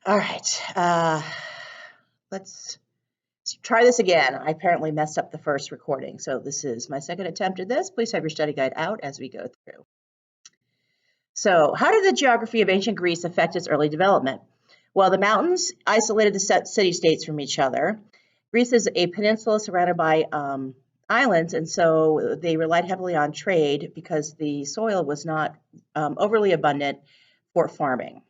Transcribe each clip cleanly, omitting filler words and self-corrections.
All right, let's try this again. I apparently messed up the first recording, so this is my second attempt at this. Please have your study guide out as we go through. So, how did the geography of ancient Greece affect its early development? Well, the mountains isolated the city-states from each other. Greece is a peninsula surrounded by islands, and so they relied heavily on trade because the soil was not overly abundant for farming.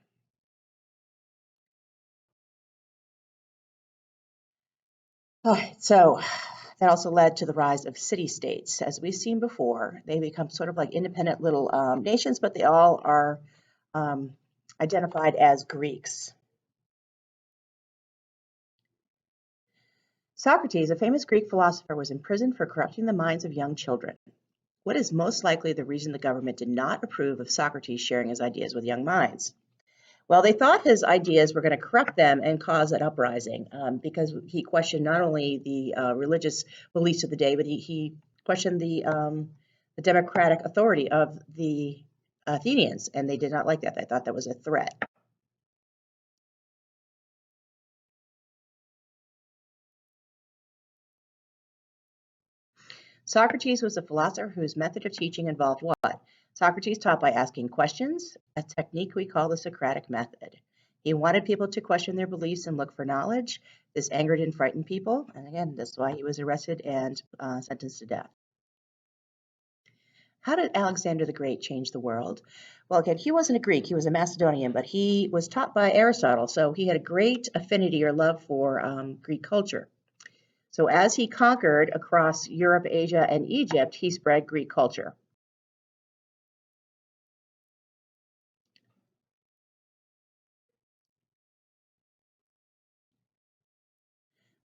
All right, so that also led to the rise of city-states. As we've seen before, they become sort of like independent little nations, but they all are identified as Greeks. Socrates, a famous Greek philosopher, was imprisoned for corrupting the minds of young children. What is most likely the reason the government did not approve of Socrates sharing his ideas with young minds? Well, they thought his ideas were going to corrupt them and cause an uprising because he questioned not only the religious beliefs of the day, but he questioned the democratic authority of the Athenians, and they did not like that. They thought that was a threat. Socrates was a philosopher whose method of teaching involved what? Socrates taught by asking questions, a technique we call the Socratic method. He wanted people to question their beliefs and look for knowledge. This angered and frightened people, and again, that's why he was arrested and sentenced to death. How did Alexander the Great change the world? Well, again, he wasn't a Greek, he was a Macedonian, but he was taught by Aristotle, so he had a great affinity or love for Greek culture. So as he conquered across Europe, Asia, and Egypt, he spread Greek culture.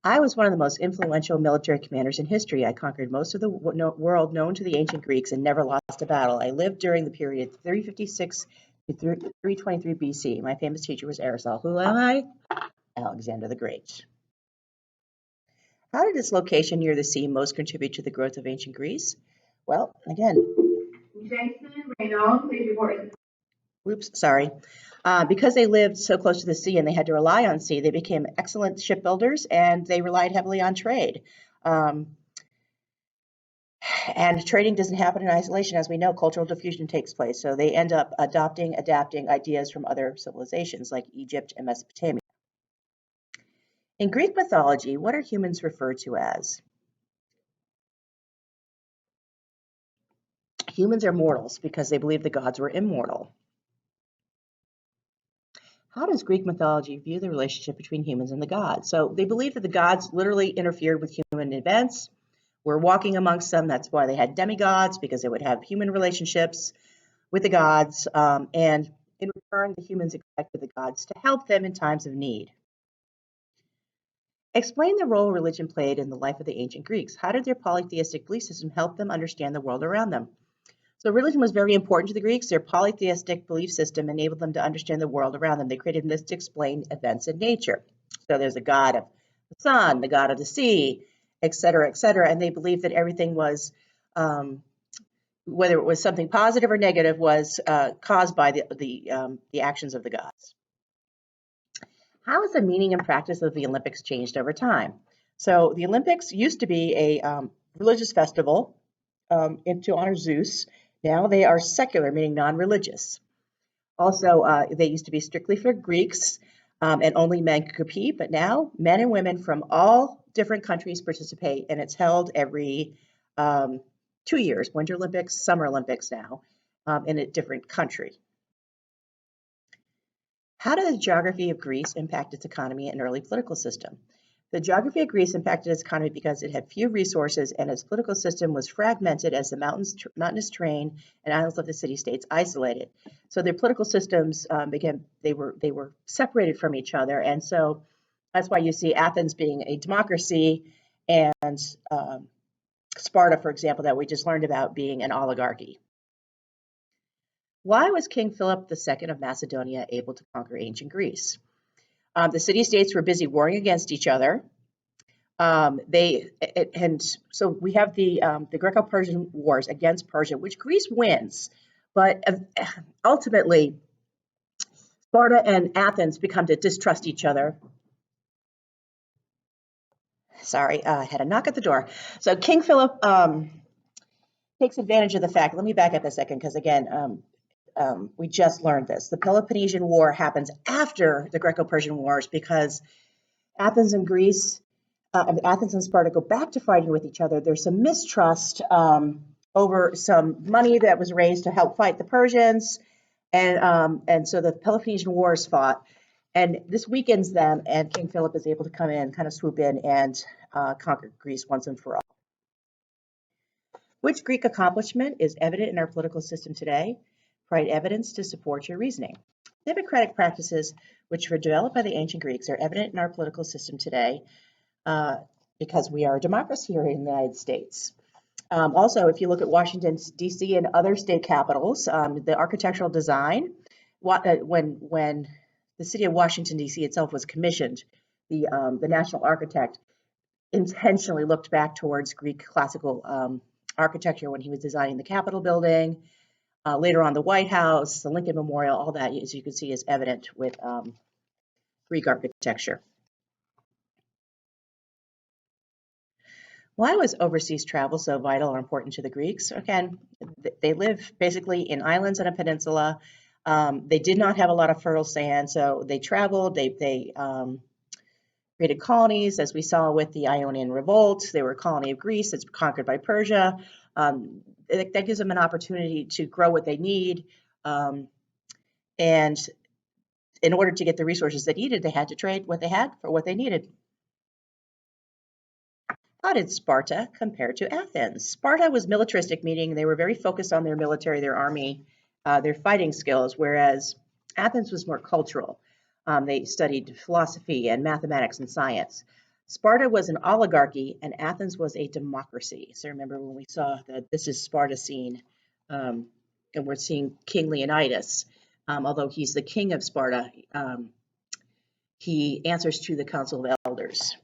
I was one of the most influential military commanders in history. I conquered most of the world known to the ancient Greeks and never lost a battle. I lived during the period 356 to 323 BC. My famous teacher was Aristotle. Who am I? Alexander the Great. How did its location near the sea most contribute to the growth of ancient Greece? Well, again, Jason Reynolds, please report. Oops, sorry. Because they lived so close to the sea and they had to rely on sea, they became excellent shipbuilders and they relied heavily on trade. And trading doesn't happen in isolation. As we know, cultural diffusion takes place. So they end up adapting ideas from other civilizations like Egypt and Mesopotamia. In Greek mythology, what are humans referred to as? Humans are mortals because they believe the gods were immortal. How does Greek mythology view the relationship between humans and the gods? So they believe that the gods literally interfered with human events. We're walking amongst them. That's why they had demigods, because they would have human relationships with the gods. And in return, the humans expected the gods to help them in times of need. Explain the role religion played in the life of the ancient Greeks. How did their polytheistic belief system help them understand the world around them? So religion was very important to the Greeks. Their polytheistic belief system enabled them to understand the world around them. They created myths to explain events in nature. So there's a god of the sun, the god of the sea, et cetera, and they believed that everything was, whether it was something positive or negative, was caused by the actions of the gods. How has the meaning and practice of the Olympics changed over time? So the Olympics used to be a religious festival to honor Zeus. Now they are secular, meaning non-religious. Also, they used to be strictly for Greeks, and only men could compete, but now men and women from all different countries participate, and it's held every 2 years, Winter Olympics, Summer Olympics now, in a different country. How did the geography of Greece impact its economy and early political system? The geography of Greece impacted its economy because it had few resources and its political system was fragmented as the mountainous terrain and islands of the city-states isolated. So their political systems they were separated from each other, and so that's why you see Athens being a democracy and Sparta, for example, that we just learned about, being an oligarchy. Why was King Philip II of Macedonia able to conquer ancient Greece? The city-states were busy warring against each other. So we have the Greco-Persian wars against Persia, which Greece wins, but ultimately Sparta and Athens become to distrust each other. Sorry, I had a knock at the door. So King Philip takes advantage of the fact. Let me back up a second, because again, we just learned this. The Peloponnesian War happens after the Greco-Persian Wars because Athens and Greece, Athens and Sparta go back to fighting with each other. There's some mistrust over some money that was raised to help fight the Persians, and so the Peloponnesian War is fought, and this weakens them. And King Philip is able to come in, kind of swoop in, and conquer Greece once and for all. Which Greek accomplishment is evident in our political system today? Provide evidence to support your reasoning. Democratic practices, which were developed by the ancient Greeks, are evident in our political system today because we are a democracy here in the United States. Also, if you look at Washington, D.C. and other state capitals, the architectural design, when the city of Washington, D.C. itself was commissioned, the national architect intentionally looked back towards Greek classical architecture when he was designing the Capitol building. Later on, the White House, the Lincoln Memorial, all that, as you can see, is evident with Greek architecture. Why was overseas travel so vital or important to the Greeks? Again, they live basically in islands and a peninsula. They did not have a lot of fertile sand, so they traveled. They created colonies, as we saw with the Ionian Revolt. They were a colony of Greece that's conquered by Persia. That gives them an opportunity to grow what they need. And in order to get the resources they needed, they had to trade what they had for what they needed. How did Sparta compare to Athens? Sparta was militaristic, meaning they were very focused on their military, their army, their fighting skills, whereas Athens was more cultural. They studied philosophy and mathematics and science. Sparta was an oligarchy and Athens was a democracy. So remember when we saw that this is Sparta scene, and we're seeing King Leonidas, although he's the king of Sparta, he answers to the Council of Elders.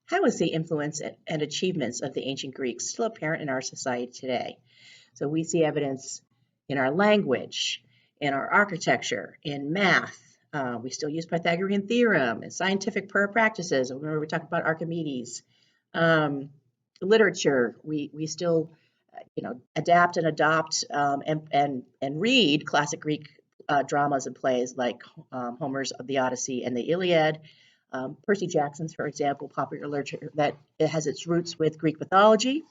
How is the influence and achievements of the ancient Greeks still apparent in our society today? So we see evidence in our language, in our architecture, in math. We still use Pythagorean theorem and scientific practices. Remember we talked about Archimedes. Literature, we still adapt and adopt and read classic Greek dramas and plays like Homer's The Odyssey and the Iliad. Percy Jackson's, for example, popular literature that it has its roots with Greek mythology.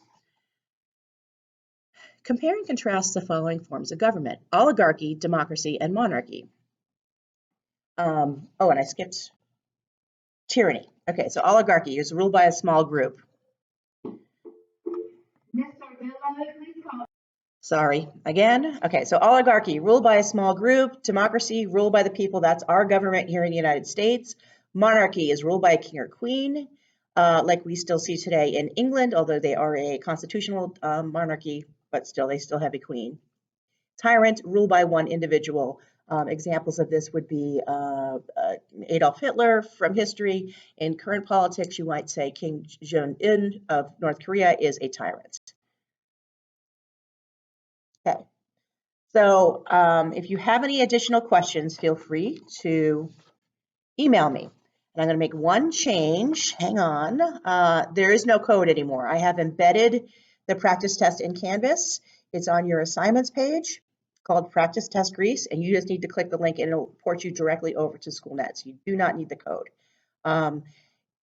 Compare and contrast the following forms of government: oligarchy, democracy, and monarchy. And I skipped tyranny. Okay, so oligarchy is ruled by a small group. Sorry, again. Okay, so oligarchy, ruled by a small group. Democracy, ruled by the people. That's our government here in the United States. Monarchy is ruled by a king or queen, like we still see today in England, although they are a constitutional monarchy, but still, they still have a queen. Tyrant, ruled by one individual. Examples of this would be Adolf Hitler from history. In current politics, you might say Kim Jong-un of North Korea is a tyrant. Okay, so if you have any additional questions, feel free to email me. And I'm going to make one change. Hang on. There is no code anymore. I have embedded the practice test in Canvas. It's on your assignments page called Practice Test Greece, and you just need to click the link and it'll port you directly over to SchoolNet. So you do not need the code.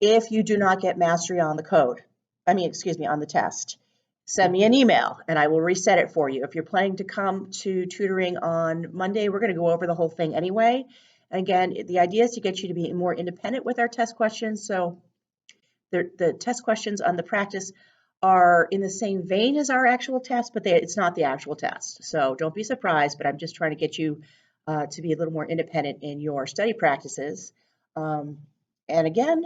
If you do not get mastery on the code, on the test, send me an email and I will reset it for you. If you're planning to come to tutoring on Monday, we're going to go over the whole thing anyway. And again, the idea is to get you to be more independent with our test questions. So the test questions on the practice are in the same vein as our actual test, but it's not the actual test. So don't be surprised, but I'm just trying to get you to be a little more independent in your study practices. And again,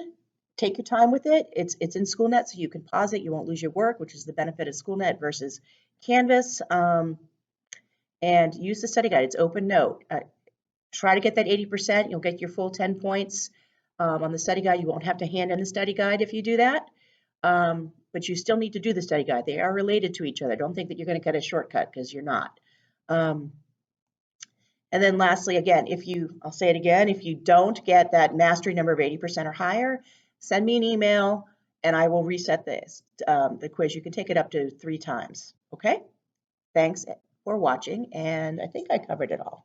take your time with it. It's in SchoolNet, so you can pause it. You won't lose your work, which is the benefit of SchoolNet versus Canvas. And use the study guide. It's open note. Try to get that 80%. You'll get your full 10 points on the study guide. You won't have to hand in the study guide if you do that. But you still need to do the study guide. They are related to each other. Don't think that you're going to get a shortcut because you're not. And then lastly, again, I'll say it again, if you don't get that mastery number of 80% or higher, send me an email and I will reset the quiz. You can take it up to 3 times. Okay? Thanks for watching, and I think I covered it all.